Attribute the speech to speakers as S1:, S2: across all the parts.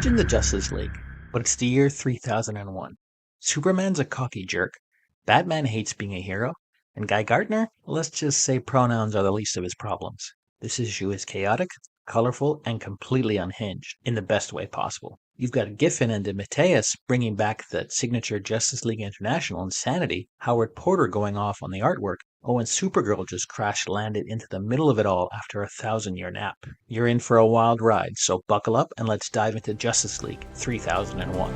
S1: Imagine the Justice League, but it's the year 3001. Superman's a cocky jerk, Batman hates being a hero, and Guy Gardner, let's just say pronouns are the least of his problems. This issue is chaotic, colorful, and completely unhinged, in the best way possible. You've got Giffen and DeMatteis bringing back that signature Justice League International insanity, Howard Porter going off on the artwork, and Supergirl just crash-landed into the middle of it all after a 1,000-year nap. You're in for a wild ride, so buckle up and let's dive into Justice League 3001.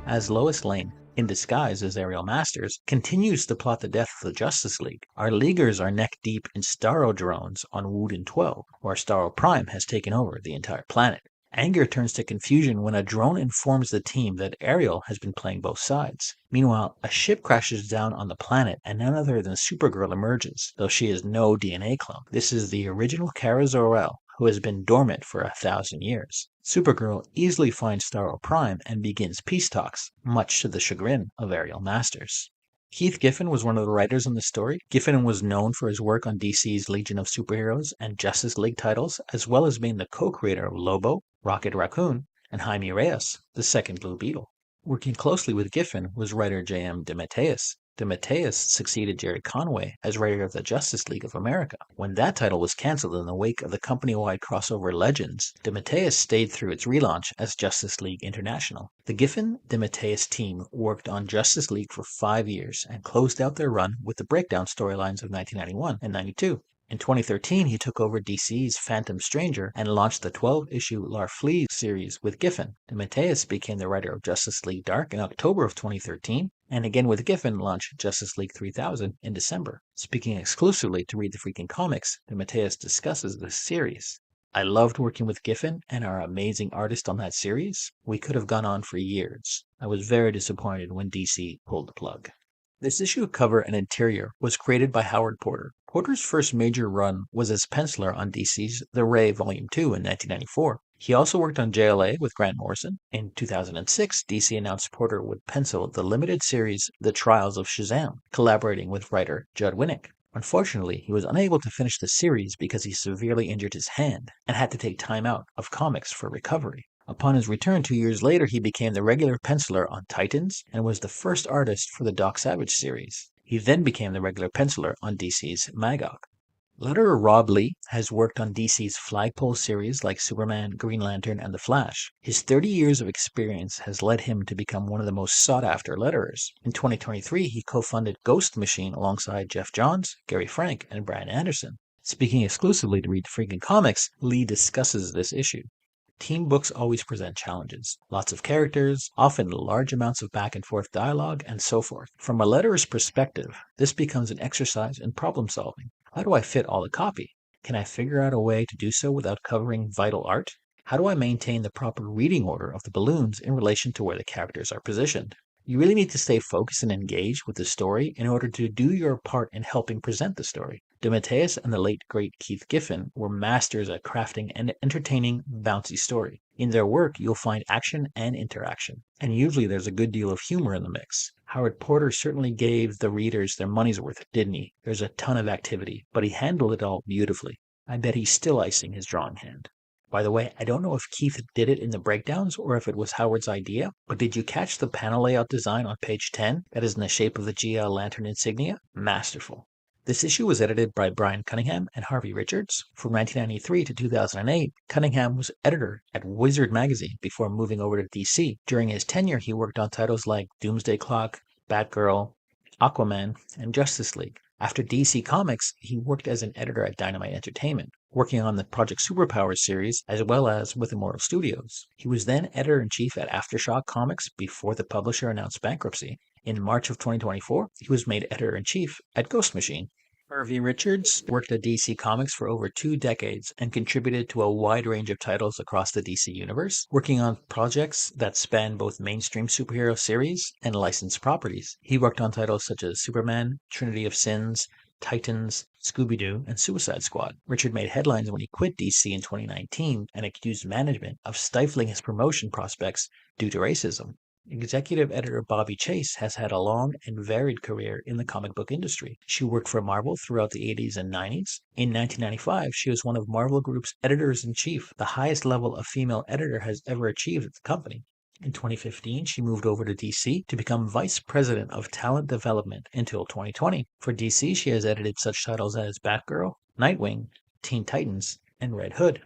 S1: As Lois Lane, in disguise as Ariel Masters, continues to plot the death of the Justice League, our Leaguers are neck-deep in Starro drones on Wooden 12, where Starro Prime has taken over the entire planet. Anger turns to confusion when a drone informs the team that Ariel has been playing both sides. Meanwhile, a ship crashes down on the planet and none other than Supergirl emerges, though she is no DNA clone. This is the original Kara Zor-El, who has been dormant for 1,000 years. Supergirl easily finds Starro Prime and begins peace talks, much to the chagrin of Ariel Masters. Keith Giffen was one of the writers on the story. Giffen was known for his work on DC's Legion of Superheroes and Justice League titles, as well as being the co-creator of Lobo, Rocket Raccoon, and Jaime Reyes, the second Blue Beetle. Working closely with Giffen was writer J.M. DeMatteis. DeMatteis succeeded Jerry Conway as writer of the Justice League of America. When that title was cancelled in the wake of the company-wide crossover Legends, DeMatteis stayed through its relaunch as Justice League International. The Giffen-DeMatteis team worked on Justice League for 5 years and closed out their run with the breakdown storylines of 1991 and 92. In 2013, he took over DC's Phantom Stranger and launched the 12-issue Larfleeze series with Giffen. DeMatteis became the writer of Justice League Dark in October of 2013, and again with Giffen launched Justice League 3000 in December. Speaking exclusively to Read the Freaking Comics, DeMatteis discusses this series. I loved working with Giffen and our amazing artist on that series. We could have gone on for years. I was very disappointed when DC pulled the plug. This issue cover and interior was created by Howard Porter. Porter's first major run was as penciler on DC's The Ray Volume 2 in 1994. He also worked on JLA with Grant Morrison. In 2006, DC announced Porter would pencil the limited series The Trials of Shazam, collaborating with writer Judd Winnick. Unfortunately, he was unable to finish the series because he severely injured his hand and had to take time out of comics for recovery. Upon his return 2 years later, he became the regular penciler on Titans and was the first artist for the Doc Savage series. He then became the regular penciler on DC's Magog. Letterer Rob Leigh has worked on DC's flagpole series like Superman, Green Lantern, and The Flash. His 30 years of experience has led him to become one of the most sought-after letterers. In 2023, he co-funded Ghost Machine alongside Jeff Johns, Gary Frank, and Brian Anderson. Speaking exclusively to Read the Freaking Comics, Leigh discusses this issue. Team books always present challenges. Lots of characters, often large amounts of back and forth dialogue, and so forth. From a letterer's perspective, this becomes an exercise in problem solving. How do I fit all the copy? Can I figure out a way to do so without covering vital art? How do I maintain the proper reading order of the balloons in relation to where the characters are positioned? You really need to stay focused and engaged with the story in order to do your part in helping present the story. DeMatteis and the late great Keith Giffen were masters at crafting an entertaining, bouncy story. In their work, you'll find action and interaction, and usually there's a good deal of humor in the mix. Howard Porter certainly gave the readers their money's worth, didn't he? There's a ton of activity, but he handled it all beautifully. I bet he's still icing his drawing hand. By the way, I don't know if Keith did it in the breakdowns or if it was Howard's idea, but did you catch the panel layout design on page 10 that is in the shape of the GL Lantern insignia? Masterful. This issue was edited by Brian Cunningham and Harvey Richards. From 1993 to 2008, Cunningham was editor at Wizard magazine before moving over to DC. During his tenure, he worked on titles like Doomsday Clock, Batgirl, Aquaman, and Justice League. After DC Comics, he worked as an editor at Dynamite Entertainment, working on the Project Superpowers series as well as with Immortal Studios. He was then editor-in-chief at Aftershock Comics before the publisher announced bankruptcy. In March of 2024, he was made editor-in-chief at Ghost Machine. Harvey Richards worked at DC Comics for over 2 decades and contributed to a wide range of titles across the DC universe, working on projects that span both mainstream superhero series and licensed properties. He worked on titles such as Superman, Trinity of Sins, Titans, Scooby-Doo, and Suicide Squad. Richard made headlines when he quit DC in 2019 and accused management of stifling his promotion prospects due to racism. Executive editor Bobby Chase has had a long and varied career in the comic book industry. She worked for Marvel throughout the 80s and 90s. In 1995, she was one of Marvel Group's editors-in-chief, the highest level a female editor has ever achieved at the company. In 2015, she moved over to DC to become Vice President of Talent Development until 2020. For DC, she has edited such titles as Batgirl, Nightwing, Teen Titans, and Red Hood.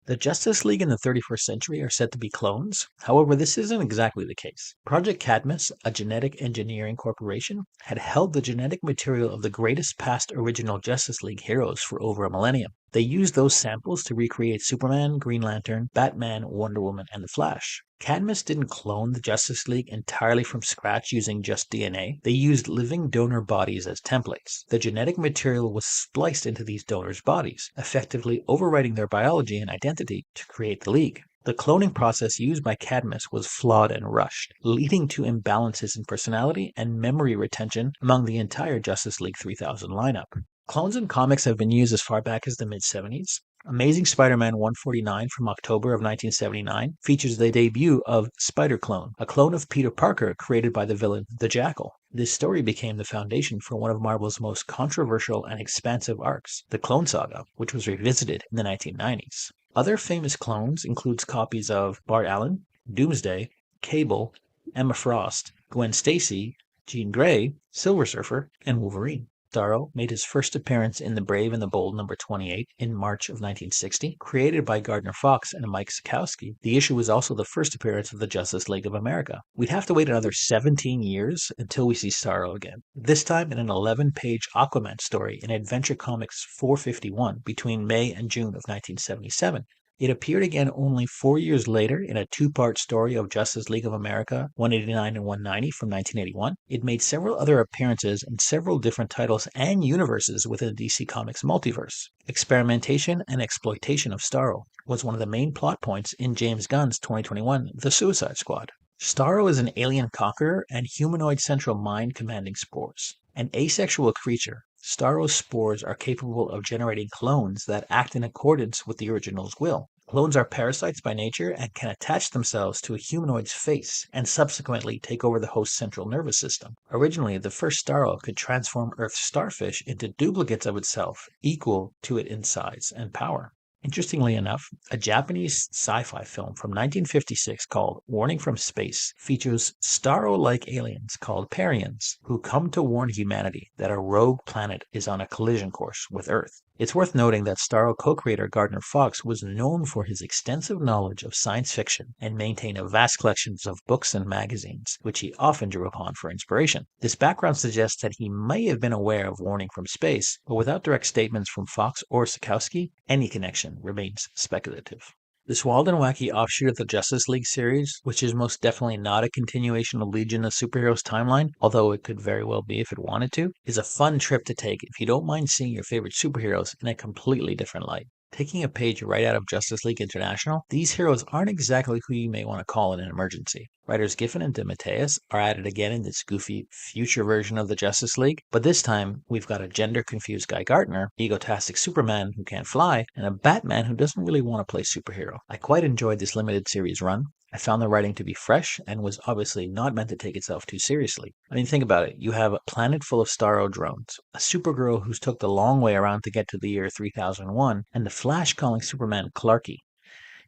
S1: The Justice League in the 31st century are said to be clones. However, this isn't exactly the case. Project Cadmus, a genetic engineering corporation, had held the genetic material of the greatest past original Justice League heroes for over a millennium. They used those samples to recreate Superman, Green Lantern, Batman, Wonder Woman, and the Flash. Cadmus didn't clone the Justice League entirely from scratch using just DNA. They used living donor bodies as templates. The genetic material was spliced into these donors' bodies, effectively overwriting their biology and identity to create the League. The cloning process used by Cadmus was flawed and rushed, leading to imbalances in personality and memory retention among the entire Justice League 3000 lineup. Clones in comics have been used as far back as the mid-70s. Amazing Spider-Man 149 from October of 1979 features the debut of Spider-Clone, a clone of Peter Parker created by the villain the Jackal. This story became the foundation for one of Marvel's most controversial and expansive arcs, the Clone Saga, which was revisited in the 1990s. Other famous clones includes copies of Bart Allen, Doomsday, Cable, Emma Frost, Gwen Stacy, Jean Grey, Silver Surfer, and Wolverine. Starro made his first appearance in The Brave and the Bold number 28 in March of 1960. Created by Gardner Fox and Mike Sekowsky, the issue was also the first appearance of the Justice League of America. We'd have to wait another 17 years until we see Starro again, this time in an 11-page Aquaman story in Adventure Comics 451 between May and June of 1977. It appeared again only 4 years later in a two-part story of Justice League of America 189 and 190 from 1981. It made several other appearances in several different titles and universes within the DC Comics multiverse. Experimentation and exploitation of Starro was one of the main plot points in James Gunn's 2021 The Suicide Squad. Starro is an alien conqueror and humanoid central mind commanding spores. An asexual creature, Starro's spores are capable of generating clones that act in accordance with the original's will. Clones are parasites by nature and can attach themselves to a humanoid's face and subsequently take over the host's central nervous system. Originally, the first Starro could transform Earth's starfish into duplicates of itself equal to it in size and power. Interestingly enough, a Japanese sci-fi film from 1956 called Warning from Space features Starro-like aliens called Parians who come to warn humanity that a rogue planet is on a collision course with Earth. It's worth noting that Starro co-creator Gardner Fox was known for his extensive knowledge of science fiction and maintained a vast collection of books and magazines, which he often drew upon for inspiration. This background suggests that he may have been aware of Warning from Space, but without direct statements from Fox or Sekowsky, any connection remains speculative. This wild and wacky offshoot of the Justice League series, which is most definitely not a continuation of Legion of Superheroes timeline, although it could very well be if it wanted to, is a fun trip to take if you don't mind seeing your favorite superheroes in a completely different light. Taking a page right out of Justice League International, these heroes aren't exactly who you may want to call in an emergency. Writers Giffen and DeMatteis are at it again in this goofy future version of the Justice League, but this time we've got a gender-confused Guy Gardner, egotastic Superman who can't fly, and a Batman who doesn't really want to play superhero. I quite enjoyed this limited series run. I found the writing to be fresh and was obviously not meant to take itself too seriously. I mean, think about it. You have a planet full of Starro drones, a Supergirl who's took the long way around to get to the year 3001, and the Flash calling Superman Clarkie.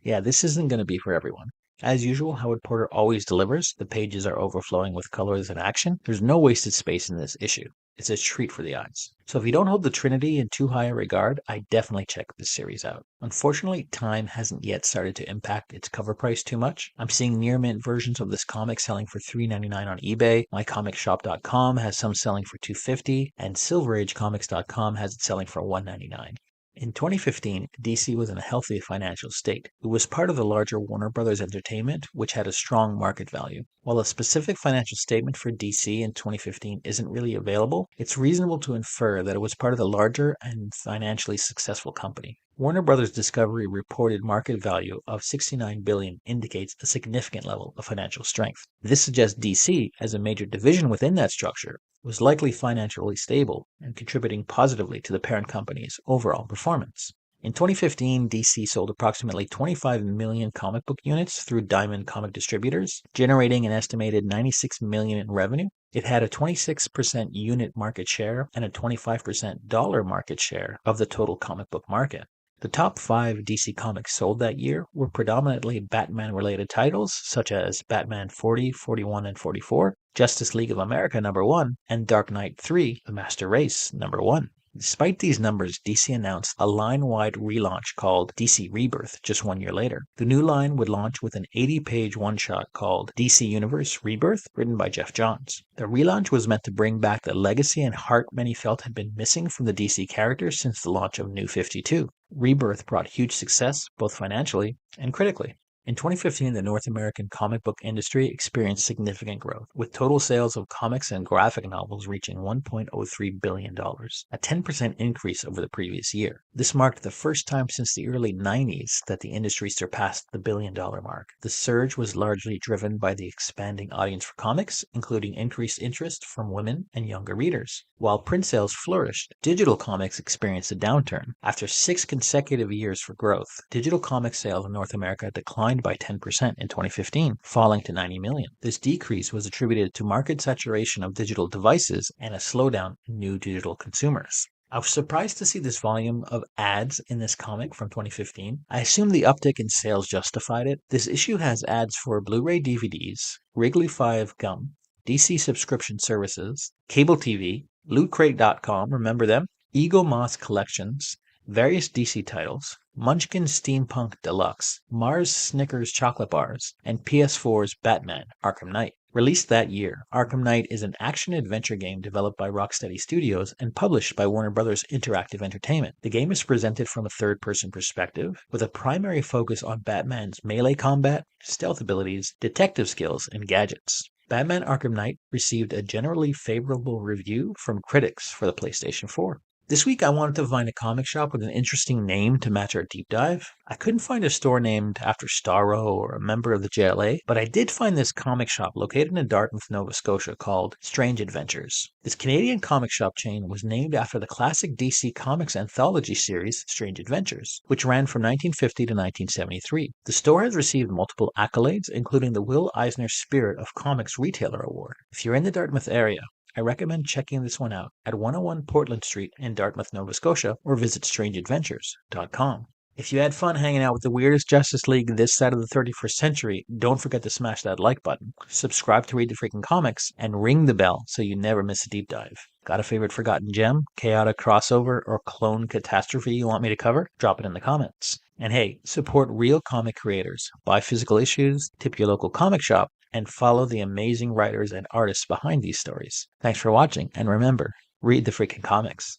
S1: Yeah, this isn't going to be for everyone. As usual, Howard Porter always delivers. The pages are overflowing with colors and action. There's no wasted space in this issue. It's a treat for the eyes. So if you don't hold the Trinity in too high a regard, I definitely check this series out. Unfortunately, time hasn't yet started to impact its cover price too much. I'm seeing near mint versions of this comic selling for $3.99 on eBay. MyComicShop.com has some selling for $2.50, and SilverAgeComics.com has it selling for $1.99. In 2015, DC was in a healthy financial state. It was part of the larger Warner Brothers Entertainment, which had a strong market value. While a specific financial statement for DC in 2015 isn't really available, it's reasonable to infer that it was part of the larger and financially successful company. Warner Brothers Discovery reported market value of $69 billion indicates a significant level of financial strength. This suggests DC, as a major division within that structure, was likely financially stable and contributing positively to the parent company's overall performance. In 2015, DC sold approximately 25 million comic book units through Diamond Comic Distributors, generating an estimated $96 million in revenue. It had a 26% unit market share and a 25% dollar market share of the total comic book market. The top 5 DC comics sold that year were predominantly Batman-related titles such as Batman 40, 41, and 44, Justice League of America #1, and Dark Knight 3, The Master Race #1. Despite these numbers, DC announced a line-wide relaunch called DC Rebirth just 1 year later. The new line would launch with an 80-page one-shot called DC Universe Rebirth, written by Geoff Johns. The relaunch was meant to bring back the legacy and heart many felt had been missing from the DC characters since the launch of New 52. Rebirth brought huge success, both financially and critically. In 2015, the North American comic book industry experienced significant growth, with total sales of comics and graphic novels reaching $1.03 billion, a 10% increase over the previous year. This marked the first time since the early 90s that the industry surpassed the billion-dollar mark. The surge was largely driven by the expanding audience for comics, including increased interest from women and younger readers. While print sales flourished, digital comics experienced a downturn. After 6 consecutive years for growth, digital comic sales in North America declined by 10% in 2015, falling to 90 million. This decrease was attributed to market saturation of digital devices and a slowdown in new digital consumers. I was surprised to see this volume of ads in this comic from 2015. I assume the uptick in sales justified it. This issue has ads for Blu-ray DVDs, Wrigley 5 gum, DC subscription services, cable TV, LootCrate.com, remember them? Eagle Moss Collections, various DC titles, Munchkin Steampunk Deluxe, Mars Snickers Chocolate Bars, and PS4's Batman Arkham Knight. Released that year, Arkham Knight is an action-adventure game developed by Rocksteady Studios and published by Warner Bros. Interactive Entertainment. The game is presented from a third-person perspective, with a primary focus on Batman's melee combat, stealth abilities, detective skills, and gadgets. Batman Arkham Knight received a generally favorable review from critics for the PlayStation 4. This week I wanted to find a comic shop with an interesting name to match our deep dive. I couldn't find a store named after Starro or a member of the JLA, but I did find this comic shop located in Dartmouth, Nova Scotia called Strange Adventures. This Canadian comic shop chain was named after the classic DC Comics anthology series Strange Adventures, which ran from 1950 to 1973. The store has received multiple accolades, including the Will Eisner Spirit of Comics Retailer Award. If you're in the Dartmouth area, I recommend checking this one out at 101 Portland Street in Dartmouth, Nova Scotia, or visit strangeadventures.com. If you had fun hanging out with the weirdest Justice League this side of the 31st century, don't forget to smash that like button, subscribe to Read the Freaking Comics, and ring the bell so you never miss a deep dive. Got a favorite forgotten gem, chaotic crossover, or clone catastrophe you want me to cover? Drop it in the comments. And hey, support real comic creators, buy physical issues, tip your local comic shop, and follow the amazing writers and artists behind these stories. Thanks for watching, and remember, read the freaking comics.